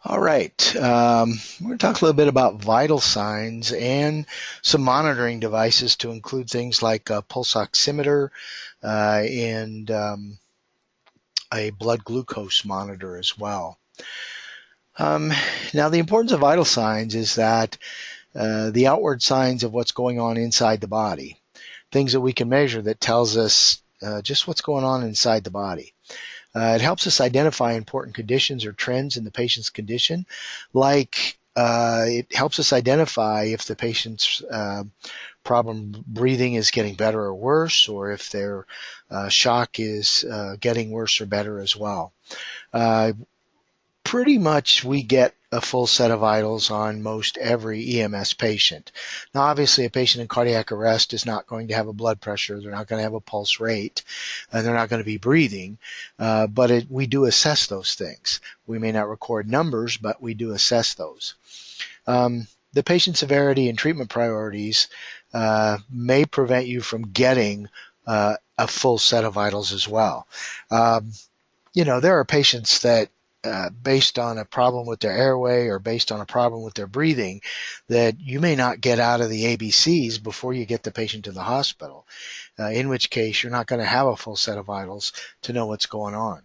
All right. We're going to talk a little bit about vital signs and some monitoring devices to include things like a pulse oximeter and a blood glucose monitor as well. Um, Now, the importance of vital signs is that the outward signs of what's going on inside the body, things that we can measure that tells us just what's going on inside the body. It helps us identify important conditions or trends in the patient's condition, like it helps us identify if the patient's problem breathing is getting better or worse, or if their shock is getting worse or better as well. Uh, Pretty much we get a full set of vitals on most every EMS patient. Now, obviously, a patient in cardiac arrest is not going to have a blood pressure, they're not going to have a pulse rate, and they're not going to be breathing, but we do assess those things. We may not record numbers, but we do assess those. The patient severity and treatment priorities may prevent you from getting a full set of vitals as well. Um, there are patients that based on a problem with their airway or based on a problem with their breathing, that you may not get out of the ABCs before you get the patient to the hospital, in which case you're not going to have a full set of vitals to know what's going on.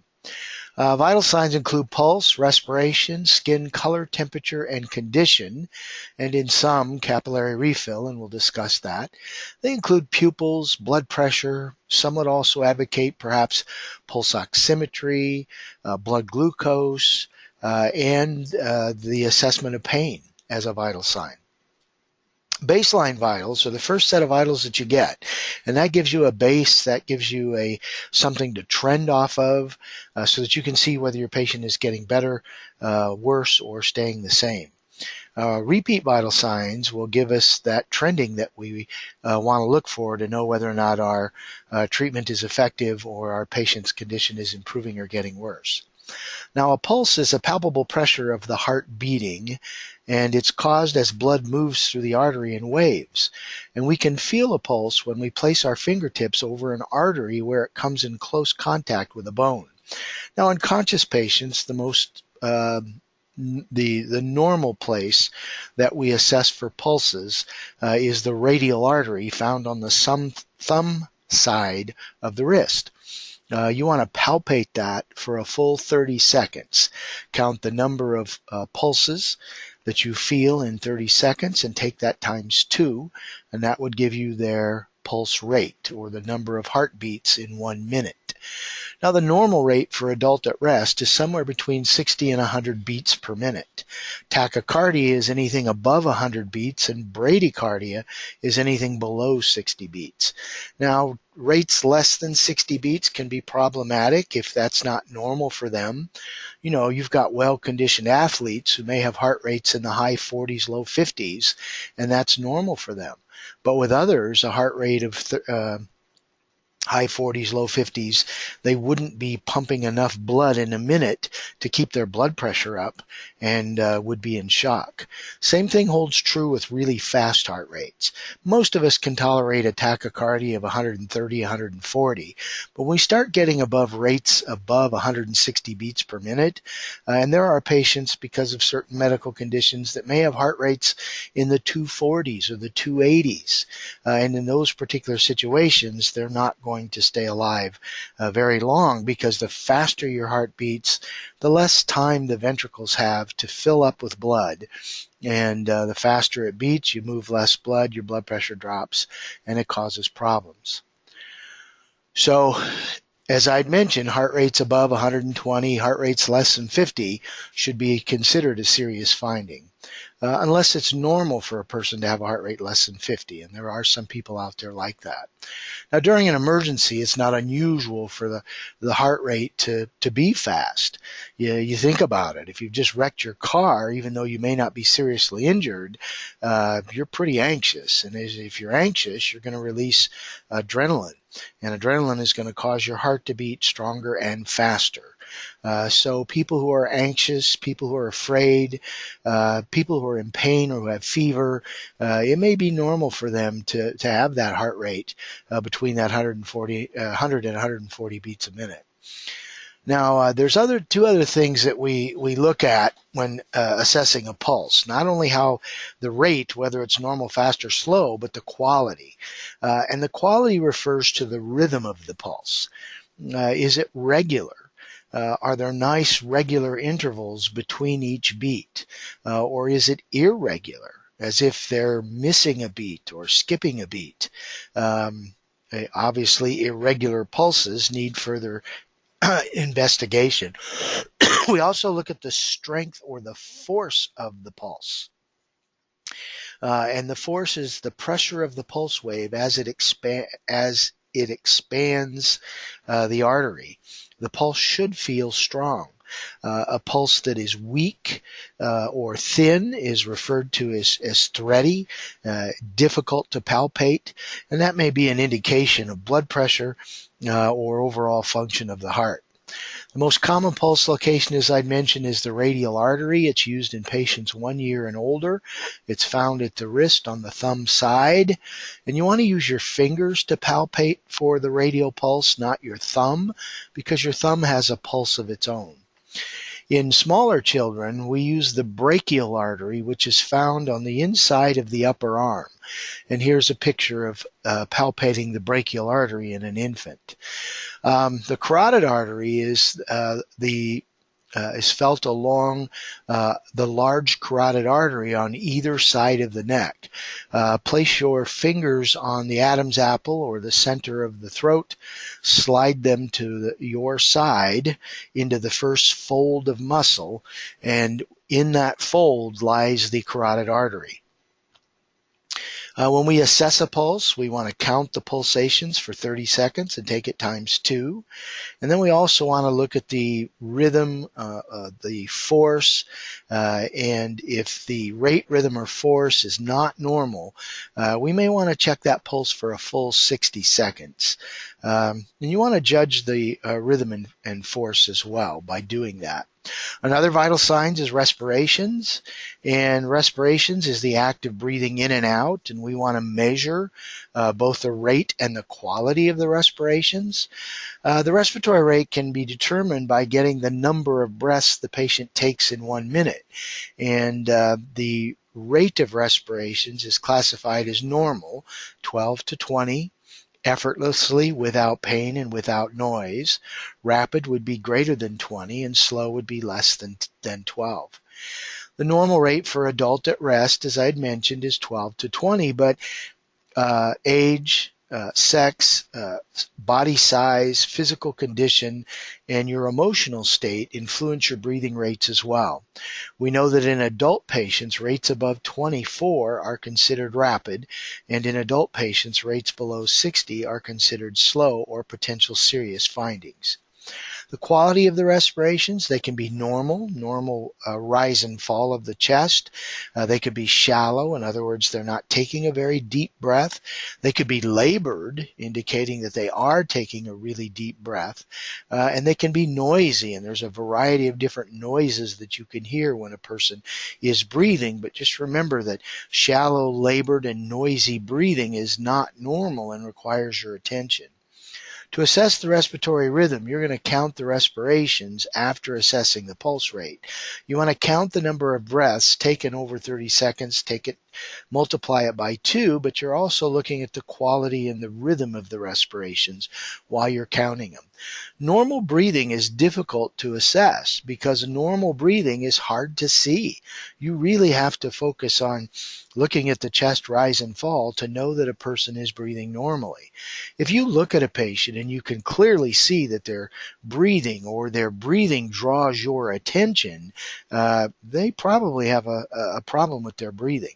Vital signs include pulse, respiration, skin color, temperature, and condition, and in some, capillary refill, and we'll discuss that. They include pupils, blood pressure. Some would also advocate perhaps pulse oximetry, blood glucose, and the assessment of pain as a vital sign. Baseline vitals are the first set of vitals that you get, and that gives you a base, that gives you something to trend off of, so that you can see whether your patient is getting better, worse, or staying the same. Repeat vital signs will give us that trending that we want to look for to know whether or not our treatment is effective or our patient's condition is improving or getting worse. Now, a pulse is a palpable pressure of the heart beating, and it's caused as blood moves through the artery in waves. And we can feel a pulse when we place our fingertips over an artery where it comes in close contact with a bone. Now, in conscious patients, the normal place that we assess for pulses is the radial artery found on the thumb side of the wrist. You want to palpate that for a full 30 seconds. Count the number of pulses that you feel in 30 seconds and take that times 2, and that would give you their pulse rate, or the number of heartbeats in 1 minute. Now, the normal rate for adult at rest is somewhere between 60 and 100 beats per minute. Tachycardia is anything above 100 beats, and bradycardia is anything below 60 beats. Now, rates less than 60 beats can be problematic if that's not normal for them. You've got well-conditioned athletes who may have heart rates in the high 40s, low 50s, and that's normal for them. But with others, a heart rate of high 40s, low 50s, they wouldn't be pumping enough blood in a minute to keep their blood pressure up and would be in shock. Same thing holds true with really fast heart rates. Most of us can tolerate a tachycardia of 130, 140, but when we start getting above rates above 160 beats per minute, and there are patients because of certain medical conditions that may have heart rates in the 240s or the 280s, and in those particular situations, they're not going to stay alive very long, because the faster your heart beats, the less time the ventricles have to fill up with blood. And the faster it beats, you move less blood, your blood pressure drops, and it causes problems. So, as I'd mentioned, heart rates above 120, heart rates less than 50 should be considered a serious finding. Unless it's normal for a person to have a heart rate less than 50, and there are some people out there like that. Now, during an emergency, it's not unusual for the heart rate to be fast. You think about it. If you've just wrecked your car, even though you may not be seriously injured, you're pretty anxious. And if you're anxious, you're going to release adrenaline. And adrenaline is going to cause your heart to beat stronger and faster. So people who are anxious, people who are afraid, people who are in pain or who have fever, it may be normal for them to have that heart rate between that 100 and 140 beats a minute. Now, there's two other things that we look at when assessing a pulse. Not only how the rate, whether it's normal, fast, or slow, but the quality. And the quality refers to the rhythm of the pulse. Is it regular? Are there nice regular intervals between each beat? Or is it irregular, as if they're missing a beat or skipping a beat? Obviously, irregular pulses need further investigation. We also look at the strength or the force of the pulse. And the force is the pressure of the pulse wave as it expands the artery. The pulse should feel strong. A pulse that is weak or thin is referred to as thready, difficult to palpate, and that may be an indication of blood pressure or overall function of the heart. The most common pulse location, as I mentioned, is the radial artery. It's used in patients 1 year and older. It's found at the wrist on the thumb side. And you want to use your fingers to palpate for the radial pulse, not your thumb, because your thumb has a pulse of its own. In smaller children, we use the brachial artery, which is found on the inside of the upper arm. And here's a picture of palpating the brachial artery in an infant. The carotid artery is felt along the large carotid artery on either side of the neck. Place your fingers on the Adam's apple or the center of the throat. Slide them to your side into the first fold of muscle, and in that fold lies the carotid artery. When we assess a pulse, we want to count the pulsations for 30 seconds and take it times 2. And then we also want to look at the rhythm, the force, and if the rate, rhythm, or force is not normal, we may want to check that pulse for a full 60 seconds. And you want to judge the rhythm and force as well by doing that. Another vital signs is respirations, and respirations is the act of breathing in and out, and we want to measure both the rate and the quality of the respirations. The respiratory rate can be determined by getting the number of breaths the patient takes in 1 minute, and the rate of respirations is classified as normal, 12 to 20. Effortlessly, without pain and without noise. Rapid would be greater than 20 and slow would be less than 12. The normal rate for adult at rest, as I'd mentioned, is 12 to 20, but age, sex, body size, physical condition, and your emotional state influence your breathing rates as well. We know that in adult patients, rates above 24 are considered rapid, and in adult patients, rates below 60 are considered slow or potential serious findings. The quality of the respirations, they can be normal rise and fall of the chest. They could be shallow, in other words, they're not taking a very deep breath. They could be labored, indicating that they are taking a really deep breath. And they can be noisy, and there's a variety of different noises that you can hear when a person is breathing. But just remember that shallow, labored, and noisy breathing is not normal and requires your attention. To assess the respiratory rhythm, you're going to count the respirations after assessing the pulse rate. You want to count the number of breaths taken over 30 seconds, multiply it by 2, but you're also looking at the quality and the rhythm of the respirations while you're counting them. Normal breathing is difficult to assess because normal breathing is hard to see. You really have to focus on looking at the chest rise and fall to know that a person is breathing normally. If you look at a patient and you can clearly see that they're breathing or their breathing draws your attention, they probably have a problem with their breathing.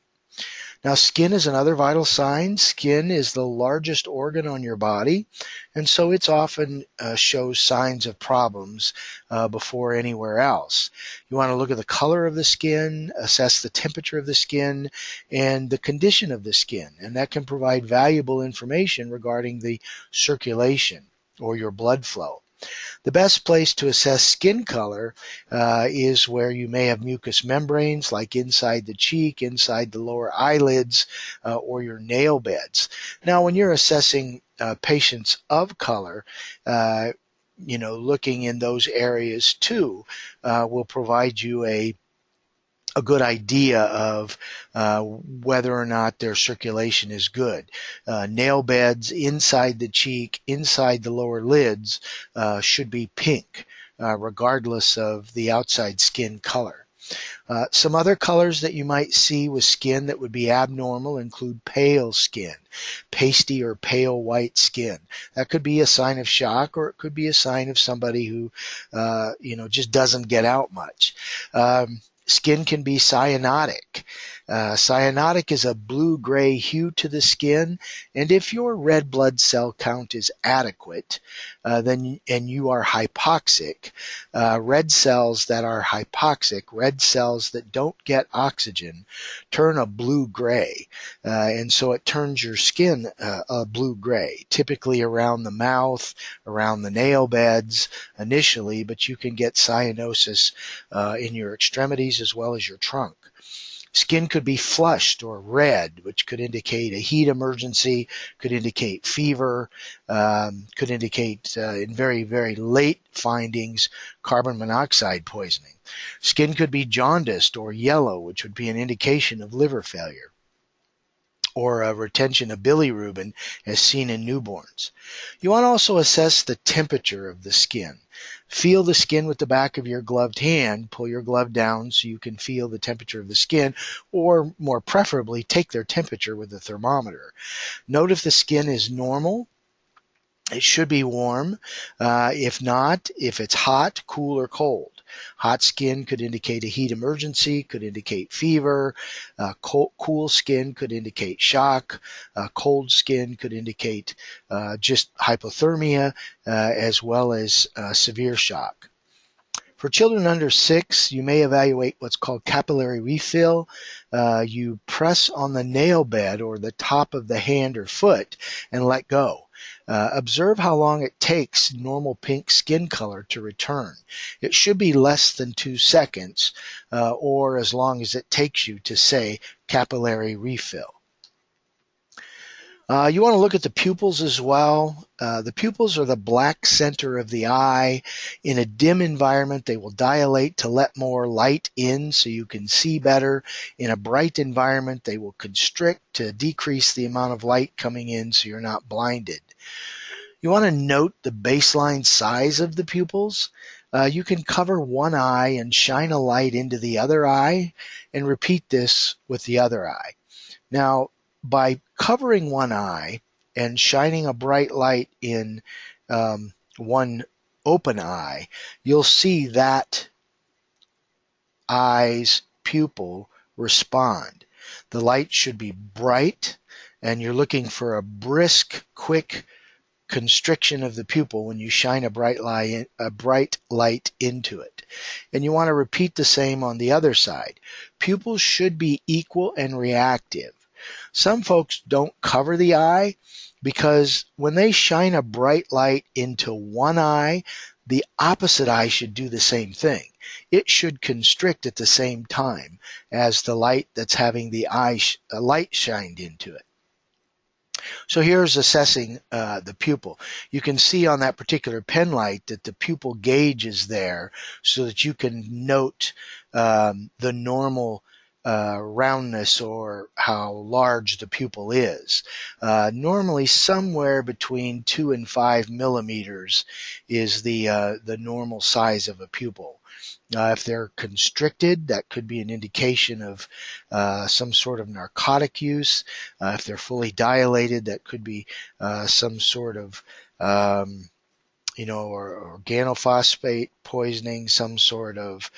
Now, skin is another vital sign. Skin is the largest organ on your body, and so it's often shows signs of problems before anywhere else. You want to look at the color of the skin, assess the temperature of the skin, and the condition of the skin, and that can provide valuable information regarding the circulation or your blood flow. The best place to assess skin color is where you may have mucous membranes, like inside the cheek, inside the lower eyelids, or your nail beds. Now, when you're assessing patients of color, looking in those areas too will provide you a good idea of whether or not their circulation is good. Nail beds inside the cheek, inside the lower lids, should be pink, regardless of the outside skin color. Some other colors that you might see with skin that would be abnormal include pale skin, pasty or pale white skin. That could be a sign of shock, or it could be a sign of somebody who, just doesn't get out much. Skin can be cyanotic. Cyanotic is a blue-gray hue to the skin, and if your red blood cell count is adequate, and you are hypoxic, red cells that are hypoxic, red cells that don't get oxygen, turn a blue-gray, and so it turns your skin a blue-gray, typically around the mouth, around the nail beds initially, but you can get cyanosis in your extremities as well as your trunk. Skin could be flushed or red, which could indicate a heat emergency, could indicate fever, could indicate, in very, very late findings, carbon monoxide poisoning. Skin could be jaundiced or yellow, which would be an indication of liver failure, or a retention of bilirubin as seen in newborns. You want to also assess the temperature of the skin. Feel the skin with the back of your gloved hand. Pull your glove down so you can feel the temperature of the skin, or more preferably, take their temperature with a thermometer. Note if the skin is normal. It should be warm. If not, if it's hot, cool, or cold. Hot skin could indicate a heat emergency, could indicate fever. Cool skin could indicate shock. Cold skin could indicate just hypothermia, as well as severe shock. For children under 6, you may evaluate what's called capillary refill. You press on the nail bed or the top of the hand or foot and let go. Observe how long it takes normal pink skin color to return. It should be less than 2 seconds, or as long as it takes you to say capillary refill. You want to look at the pupils as well. The pupils are the black center of the eye. In a dim environment, they will dilate to let more light in so you can see better. In a bright environment, they will constrict to decrease the amount of light coming in so you're not blinded. You want to note the baseline size of the pupils. You can cover one eye and shine a light into the other eye and repeat this with the other eye. Now, by covering one eye and shining a bright light in one open eye, you'll see that eye's pupil respond. The light should be bright, and you're looking for a brisk, quick constriction of the pupil when you shine a bright light into it. And you want to repeat the same on the other side. Pupils should be equal and reactive. Some folks don't cover the eye because when they shine a bright light into one eye, the opposite eye should do the same thing. It should constrict at the same time as the light that's having the light shined into it. So here's assessing the pupil. You can see on that particular pen light that the pupil gauge is there so that you can note the normal roundness or how large the pupil is. Normally somewhere between 2 and 5 millimeters is the normal size of a pupil. If they're constricted, that could be an indication of some sort of narcotic use. If they're fully dilated, that could be some sort of organophosphate poisoning, some sort of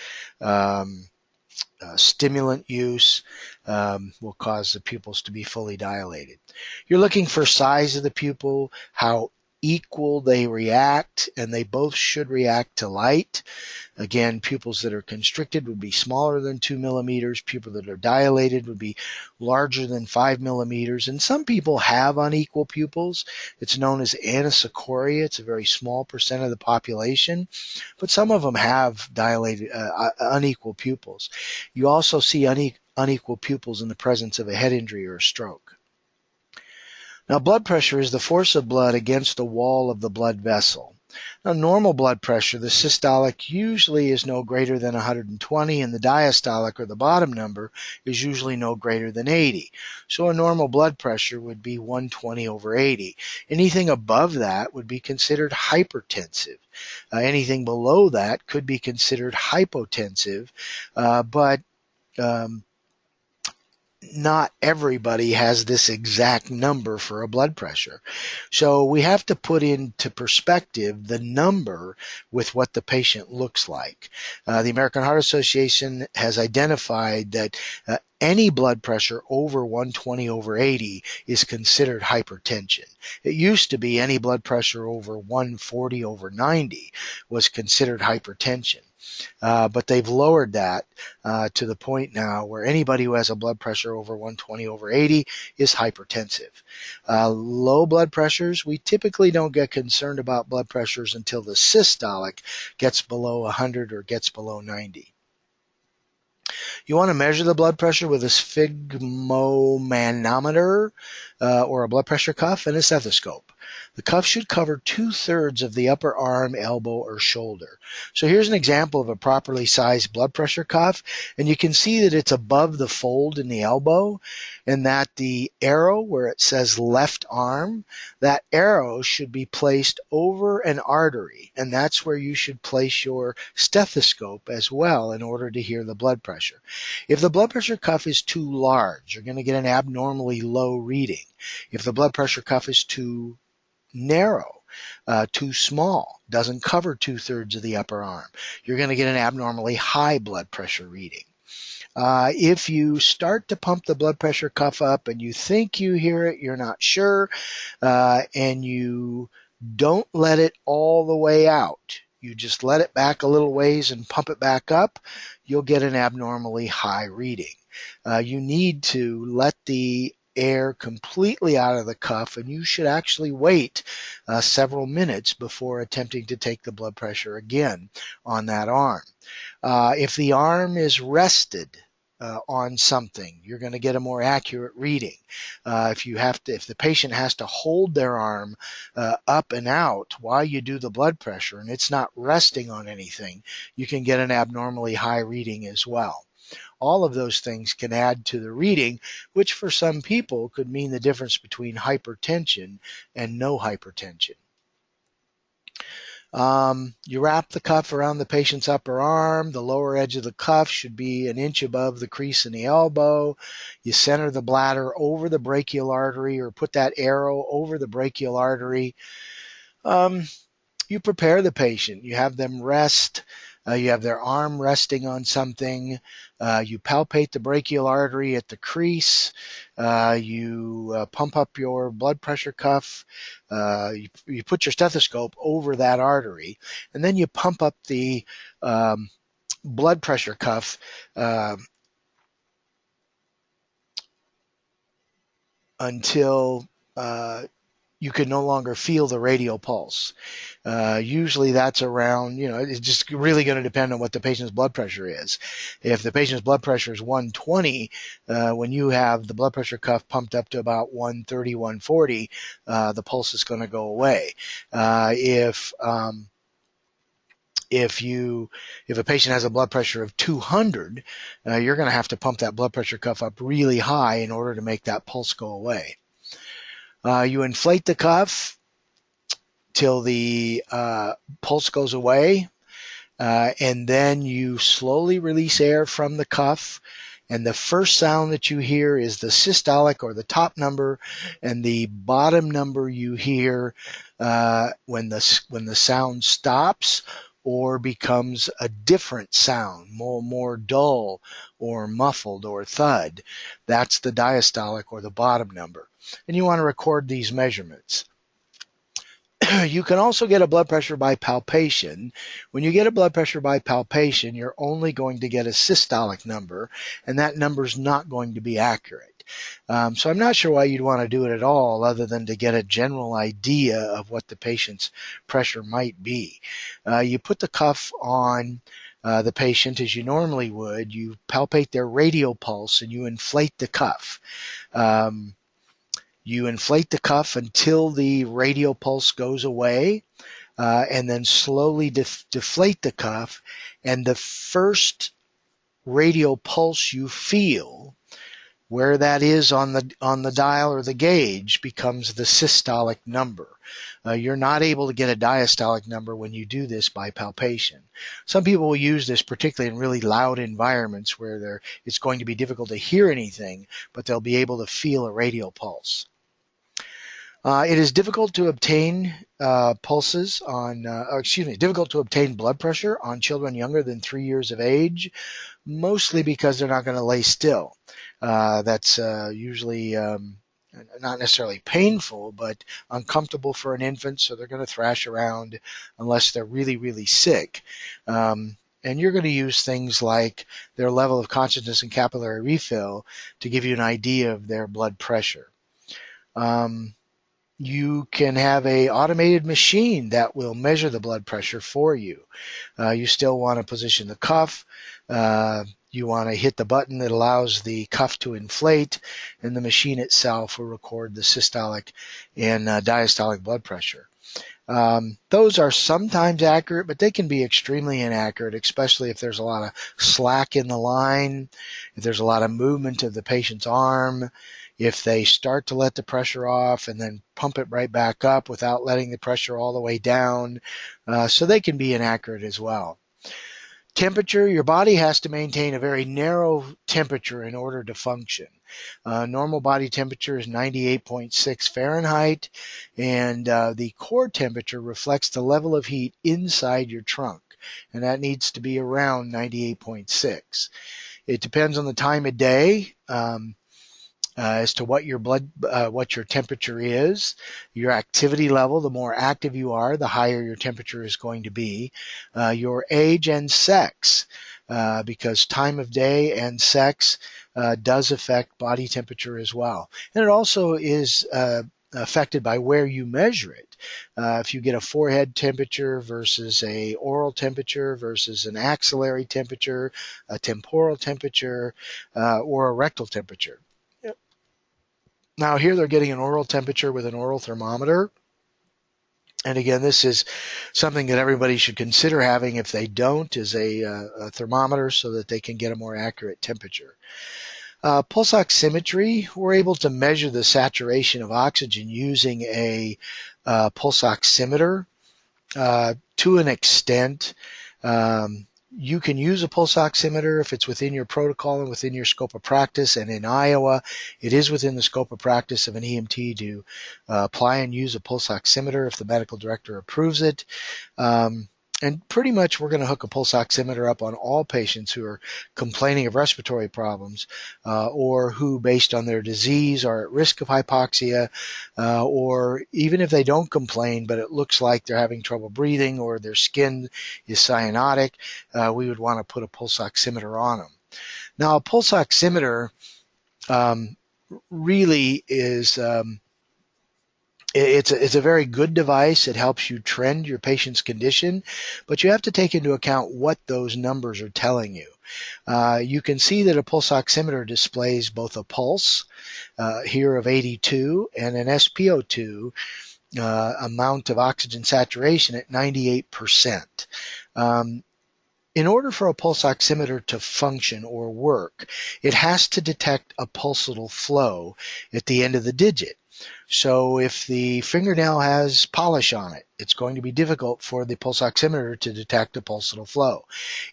stimulant use will cause the pupils to be fully dilated. You're looking for size of the pupil, how equal they react, and they both should react to light. Again, pupils that are constricted would be smaller than 2 millimeters. Pupils that are dilated would be larger than 5 millimeters. And some people have unequal pupils. It's known as anisocoria. It's a very small percent of the population, but some of them have dilated, unequal pupils. You also see unequal pupils in the presence of a head injury or a stroke. Now, blood pressure is the force of blood against the wall of the blood vessel. Now, normal blood pressure, the systolic usually is no greater than 120, and the diastolic, or the bottom number, is usually no greater than 80. So a normal blood pressure would be 120 over 80. Anything above that would be considered hypertensive. Anything below that could be considered hypotensive, but um, not everybody has this exact number for a blood pressure. So we have to put into perspective the number with what the patient looks like. The American Heart Association has identified that any blood pressure over 120 over 80 is considered hypertension. It used to be any blood pressure over 140 over 90 was considered hypertension. But they've lowered that to the point now where anybody who has a blood pressure over 120 over 80 is hypertensive. Low blood pressures, we typically don't get concerned about blood pressures until the systolic gets below 100 or gets below 90. You want to measure the blood pressure with a sphygmomanometer or a blood pressure cuff and a stethoscope. The cuff should cover 2/3 of the upper arm, elbow, or shoulder. So here's an example of a properly sized blood pressure cuff, and you can see that it's above the fold in the elbow, and that the arrow where it says left arm, that arrow should be placed over an artery, and that's where you should place your stethoscope as well in order to hear the blood pressure. If the blood pressure cuff is too large, you're going to get an abnormally low reading. If the blood pressure cuff is too narrow, too small, doesn't cover 2/3 of the upper arm, you're going to get an abnormally high blood pressure reading. If you start to pump the blood pressure cuff up and you think you hear it, you're not sure, and you don't let it all the way out, you just let it back a little ways and pump it back up, you'll get an abnormally high reading. You need to let the air completely out of the cuff, and you should actually wait several minutes before attempting to take the blood pressure again on that arm. If the arm is rested on something, you're going to get a more accurate reading. If the patient has to hold their arm up and out while you do the blood pressure and it's not resting on anything, you can get an abnormally high reading as well. All of those things can add to the reading, which for some people could mean the difference between hypertension and no hypertension. You wrap the cuff around the patient's upper arm. The lower edge of the cuff should be an inch above the crease in the elbow. You center the bladder over the brachial artery, or put that arrow over the brachial artery. You prepare the patient. You have them rest. You have their arm resting on something. You palpate the brachial artery at the crease. You pump up your blood pressure cuff. You put your stethoscope over that artery, and then you pump up the blood pressure cuff until you can no longer feel the radial pulse. Usually that's around, it's just really going to depend on what the patient's blood pressure is. If the patient's blood pressure is 120, when you have the blood pressure cuff pumped up to about 130, 140, the pulse is going to go away. If a patient has a blood pressure of 200, you're going to have to pump that blood pressure cuff up really high in order to make that pulse go away. You inflate the cuff till the pulse goes away, and then you slowly release air from the cuff, and the first sound that you hear is the systolic, or the top number, and the bottom number you hear when the sound stops or becomes a different sound, more dull or muffled or thud. That's the diastolic, or the bottom number. And you want to record these measurements. You can also get a blood pressure by palpation. When you get a blood pressure by palpation, you're only going to get a systolic number, and that number is not going to be accurate. So I'm not sure why you'd want to do it at all, other than to get a general idea of what the patient's pressure might be. You put the cuff on the patient as you normally would. You palpate their radial pulse, and you inflate the cuff. You inflate the cuff until the radial pulse goes away. and then slowly deflate the cuff, and the first radial pulse you feel, where that is on the dial or the gauge, becomes the systolic number. You're not able to get a diastolic number when you do this by palpation. Some people will use this particularly in really loud environments where it's going to be difficult to hear anything, but they'll be able to feel a radial pulse. It is difficult to obtain difficult to obtain blood pressure on children younger than 3 years of age, mostly because they're not going to lay still. That's usually not necessarily painful, but uncomfortable for an infant, so they're going to thrash around unless they're really, really sick. And you're going to use things like their level of consciousness and capillary refill to give you an idea of their blood pressure. You can have an automated machine that will measure the blood pressure for you. You still want to position the cuff. You want to hit the button that allows the cuff to inflate, and the machine itself will record the systolic and diastolic blood pressure. Those are sometimes accurate, but they can be extremely inaccurate, especially if there's a lot of slack in the line, if there's a lot of movement of the patient's arm, if they start to let the pressure off and then pump it right back up without letting the pressure all the way down. So they can be inaccurate as well. Temperature, your body has to maintain a very narrow temperature in order to function. Normal body temperature is 98.6 Fahrenheit, and the core temperature reflects the level of heat inside your trunk, and that needs to be around 98.6. It depends on the time of day. As to what your temperature is, your activity level. The more active you are, the higher your temperature is going to be. Your age and sex, because time of day and sex does affect body temperature as well. And it also is affected by where you measure it. If you get a forehead temperature versus a oral temperature versus an axillary temperature, a temporal temperature, or a rectal temperature. Now here they're getting an oral temperature with an oral thermometer. And again, this is something that everybody should consider having if they don't, is a thermometer so that they can get a more accurate temperature. Pulse oximetry, we're able to measure the saturation of oxygen using a pulse oximeter to an extent. You can use a pulse oximeter if it's within your protocol and within your scope of practice. And in Iowa, it is within the scope of practice of an EMT to apply and use a pulse oximeter if the medical director approves it. And pretty much we're going to hook a pulse oximeter up on all patients who are complaining of respiratory problems or who, based on their disease, are at risk of hypoxia, or even if they don't complain, but it looks like they're having trouble breathing or their skin is cyanotic, we would want to put a pulse oximeter on them. Now, a pulse oximeter really is... It's a very good device. It helps you trend your patient's condition, but you have to take into account what those numbers are telling you. You can see that a pulse oximeter displays both a pulse here of 82 and an SpO2 amount of oxygen saturation at 98%. In order for a pulse oximeter to function or work, it has to detect a pulsatile flow at the end of the digit. So if the fingernail has polish on it, it's going to be difficult for the pulse oximeter to detect a pulsatile flow.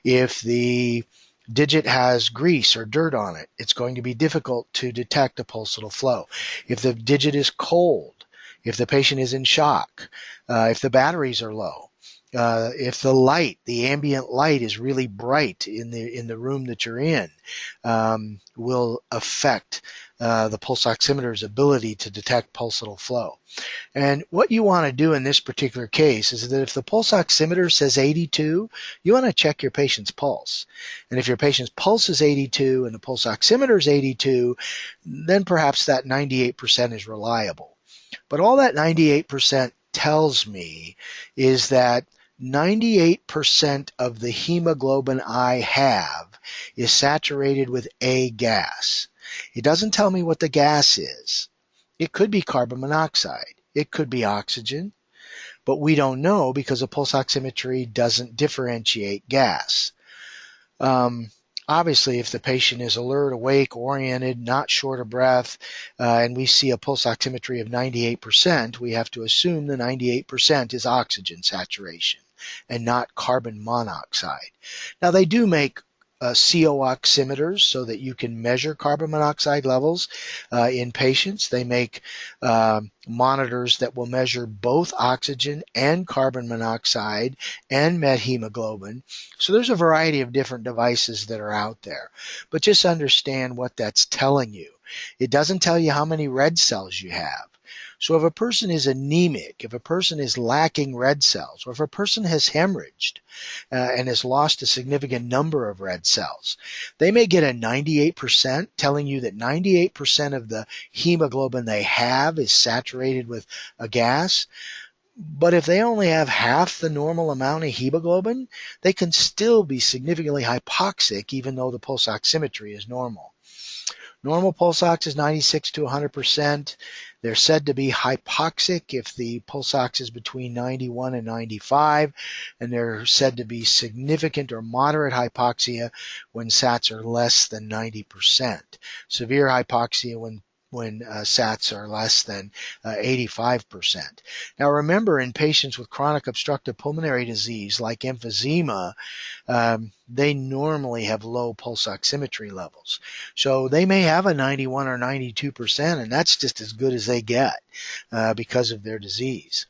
If the digit has grease or dirt on it, it's going to be difficult to detect a pulsatile flow. If the digit is cold, if the patient is in shock, if the batteries are low, if the ambient light is really bright in the room that you're in, will affect the pulse oximeter's ability to detect pulsatile flow. And what you want to do in this particular case is that if the pulse oximeter says 82, you want to check your patient's pulse. And if your patient's pulse is 82 and the pulse oximeter is 82, then perhaps that 98% is reliable. But all that 98% tells me is that 98% of the hemoglobin I have is saturated with a gas. It doesn't tell me what the gas is. It could be carbon monoxide. It could be oxygen. but we don't know because a pulse oximetry doesn't differentiate gas. Obviously, if the patient is alert, awake, oriented, not short of breath, and we see a pulse oximetry of 98%, we have to assume the 98% is oxygen saturation and not carbon monoxide. Now, they do make CO oximeters so that you can measure carbon monoxide levels in patients. They make monitors that will measure both oxygen and carbon monoxide and methemoglobin. So there's a variety of different devices that are out there. But just understand what that's telling you. It doesn't tell you how many red cells you have. So if a person is anemic, if a person is lacking red cells, or if a person has hemorrhaged and has lost a significant number of red cells, they may get a 98%, telling you that 98% of the hemoglobin they have is saturated with a gas. But if they only have half the normal amount of hemoglobin, they can still be significantly hypoxic even though the pulse oximetry is normal. Normal pulse ox is 96 to 100%. They're said to be hypoxic if the pulse ox is between 91 and 95, and they're said to be significant or moderate hypoxia when SATs are less than 90%. Severe hypoxia when SATs are less than 85%. Now remember, in patients with chronic obstructive pulmonary disease like emphysema, they normally have low pulse oximetry levels. So they may have a 91 or 92%, and that's just as good as they get because of their disease.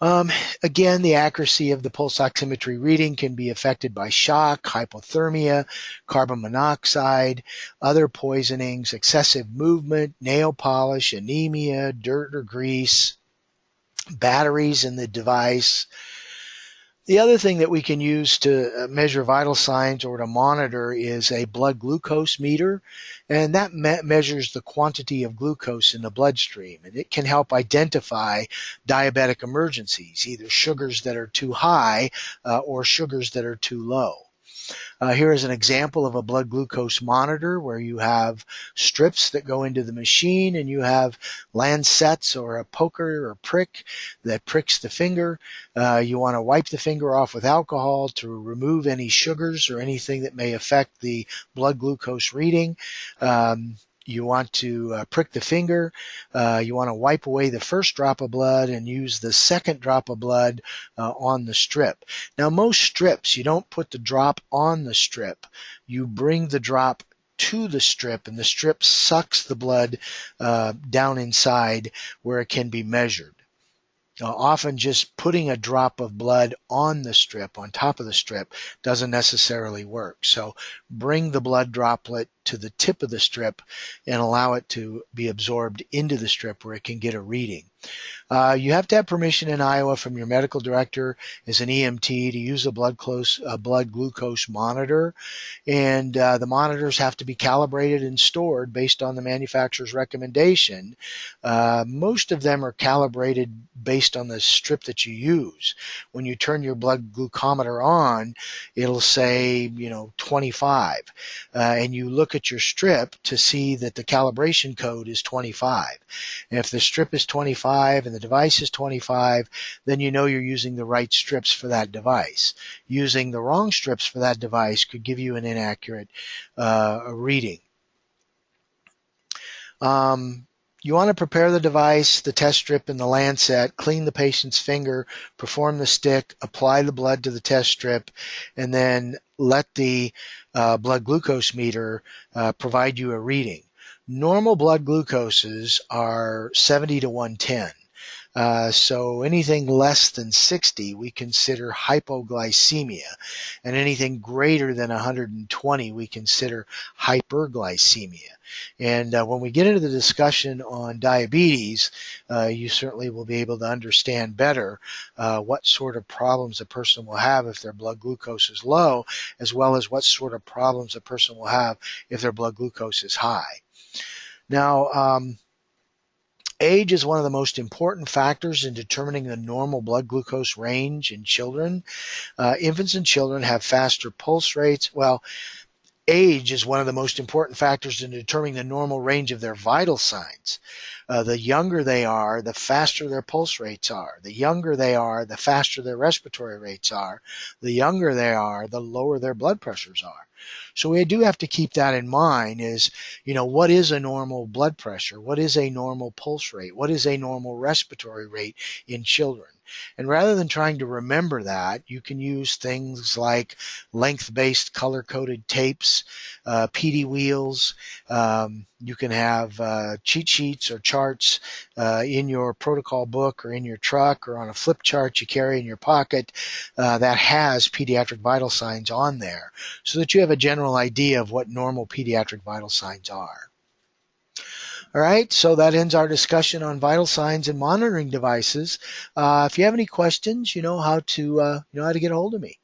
Again, the accuracy of the pulse oximetry reading can be affected by shock, hypothermia, carbon monoxide, other poisonings, excessive movement, nail polish, anemia, dirt or grease, batteries in the device. The other thing that we can use to measure vital signs or to monitor is a blood glucose meter, and that measures the quantity of glucose in the bloodstream, and it can help identify diabetic emergencies, either sugars that are too high or sugars that are too low. Here is an example of a blood glucose monitor where you have strips that go into the machine and you have lancets or a poker or prick that pricks the finger. You want to wipe the finger off with alcohol to remove any sugars or anything that may affect the blood glucose reading. You want to prick the finger. You want to wipe away the first drop of blood and use the second drop of blood on the strip. Now, most strips, you don't put the drop on the strip. You bring the drop to the strip, and the strip sucks the blood down inside where it can be measured. Often just putting a drop of blood on the strip, on top of the strip, doesn't necessarily work. So bring the blood droplet to the tip of the strip and allow it to be absorbed into the strip where it can get a reading. You have to have permission in Iowa from your medical director as an EMT to use a blood glucose monitor, and the monitors have to be calibrated and stored based on the manufacturer's recommendation. Most of them are calibrated based on the strip that you use. When you turn your blood glucometer on, it'll say 25, and you look at your strip to see that the calibration code is 25. And if the strip is 25 and the device is 25, then you know you're using the right strips for that device. Using the wrong strips for that device could give you an inaccurate reading. You want to prepare the device, the test strip, and the lancet, clean the patient's finger, perform the stick, apply the blood to the test strip, and then let the blood glucose meter provide you a reading. Normal blood glucoses are 70 to 110. So anything less than 60 we consider hypoglycemia, and anything greater than 120 we consider hyperglycemia. And when we get into the discussion on diabetes, you certainly will be able to understand better what sort of problems a person will have if their blood glucose is low, as well as what sort of problems a person will have if their blood glucose is high. Now, age is one of the most important factors in determining the normal blood glucose range in children. Infants and children have faster pulse rates. Well, age is one of the most important factors in determining the normal range of their vital signs. The younger they are, the faster their pulse rates are. The younger they are, the faster their respiratory rates are. The younger they are, the lower their blood pressures are. So we do have to keep that in mind is, what is a normal blood pressure? What is a normal pulse rate? What is a normal respiratory rate in children? And rather than trying to remember that, you can use things like length-based color-coded tapes, PD wheels. You can have cheat sheets or charts in your protocol book or in your truck or on a flip chart you carry in your pocket that has pediatric vital signs on there so that you have a general idea of what normal pediatric vital signs are. All right, so that ends our discussion on vital signs and monitoring devices. If you have any questions, you know how to get a hold of me.